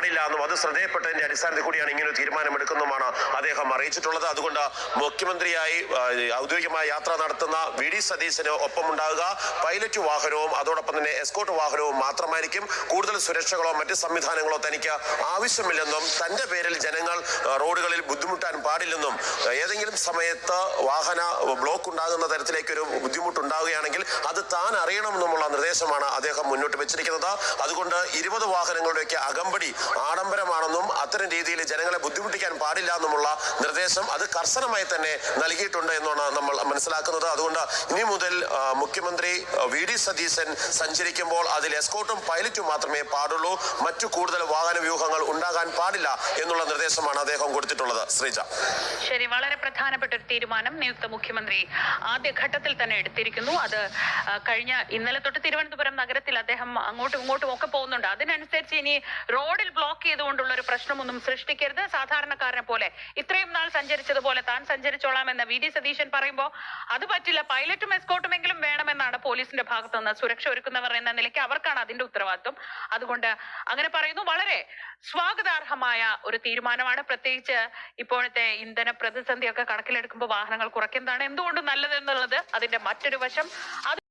പാടില്ല എന്നും അത് ശ്രദ്ധയപ്പെട്ടതിന്റെ അടിസ്ഥാനത്തിൽ കൂടിയാണ് ഇങ്ങനെ ഒരു തീരുമാനമെടുക്കുന്നതുമാണ് അദ്ദേഹം അറിയിച്ചിട്ടുള്ളത്. അതുകൊണ്ട് മുഖ്യമന്ത്രിയായി ഔദ്യോഗികമായ യാത്ര നടത്തുന്ന വി.ഡി. സതീശന് ഒപ്പമുണ്ടാകുക പൈലറ്റ് വാഹനവും അതോടൊപ്പം തന്നെ എസ്കോർട്ട് വാഹനവും മാത്രമായിരിക്കും. കൂടുതൽ സുരക്ഷകളോ മറ്റ് സംവിധാനങ്ങളോ തനിക്ക് ആവശ്യമില്ലെന്നും തന്റെ പേരിൽ ജനങ്ങൾ റോഡുകളിൽ ബുദ്ധിമുട്ടാൻ പാടില്ലെന്നും ഏതെങ്കിലും സമയത്ത് വാഹന ബ്ലോക്ക് ഉണ്ടാകുന്ന തരത്തിലേക്കൊരു ബുദ്ധിമുട്ടുണ്ടാവുകയാണെങ്കിൽ അത് താൻ അറിയണമെന്നുമുള്ള നിർദ്ദേശമാണ് അദ്ദേഹം മുന്നോട്ട് വെച്ചിരിക്കുന്നത്. അതുകൊണ്ട് 20 വാഹനങ്ങളുടെയൊക്കെ അകമ്പടി ആഡംബരമാണെന്നും അത്തരം രീതിയിൽ ജനങ്ങളെ ബുദ്ധിമുട്ടിക്കാൻ പാടില്ല എന്നുമുള്ള നിർദ്ദേശം അത് കർശനമായി തന്നെ നൽകിയിട്ടുണ്ട് എന്നാണ് നമ്മൾ മനസ്സിലാക്കുന്നത്. അതുകൊണ്ട് ഇനി മുതൽ മുഖ്യമന്ത്രി വി.ഡി. സതീശൻ സഞ്ചരിക്കുമ്പോൾ അതിൽ എസ്കോർട്ടും പൈലറ്റും മാത്രമേ പാടുള്ളൂ. മറ്റു കൂടുതൽ വാഹന വ്യൂഹങ്ങൾ ഉണ്ടാകാൻ പാടില്ല എന്നുള്ള നിർദ്ദേശമാണ് അദ്ദേഹം കൊടുത്തിട്ടുള്ളത്. ശ്രീജ, ശരി, വളരെ പ്രധാനപ്പെട്ട ഒരു തീരുമാനം നിയുക്ത മുഖ്യമന്ത്രി ആദ്യഘട്ടത്തിൽ തന്നെ എടുത്തിരിക്കുന്നു. അത് ഇന്നലെ തൊട്ട് തിരുവനന്തപുരം നഗരത്തിൽ അദ്ദേഹം അങ്ങോട്ടും ഇങ്ങോട്ടും ഒക്കെ പോകുന്നുണ്ട്. അതിനനുസരിച്ച് ഇനി റോഡിൽ ബ്ലോക്ക് ചെയ്തുകൊണ്ടുള്ള ഒരു പ്രശ്നമൊന്നും സൃഷ്ടിക്കരുത്. സാധാരണക്കാരനെ പോലെ ഇത്രയും നാൾ സഞ്ചരിച്ചതുപോലെ താൻ സഞ്ചരിച്ചോളാം എന്ന് വി.ഡി. സതീശൻ പറയുമ്പോൾ അത് പറ്റില്ല. പൈലറ്റും എസ്കോർട്ടുമെങ്കിലും വേണമെന്നാണ് പോലീസിന്റെ ഭാഗത്തു നിന്ന് സുരക്ഷ ഒരുക്കുന്നവർ എന്ന നിലയ്ക്ക് അവർക്കാണ് അതിന്റെ ഉത്തരവാദിത്വം. അതുകൊണ്ട് അങ്ങനെ പറയുന്നു. വളരെ സ്വാഗതാർഹമായ ഒരു തീരുമാനമാണ്. പ്രത്യേകിച്ച് ഇപ്പോഴത്തെ ഇന്ധന പ്രതിസന്ധിയൊക്കെ കണക്കിലെടുക്കുമ്പോൾ വാഹനങ്ങൾ കുറയ്ക്കുന്നതാണ് എന്തുകൊണ്ടും നല്ലതെന്നുള്ളത് അതിന്റെ മറ്റൊരു വശം.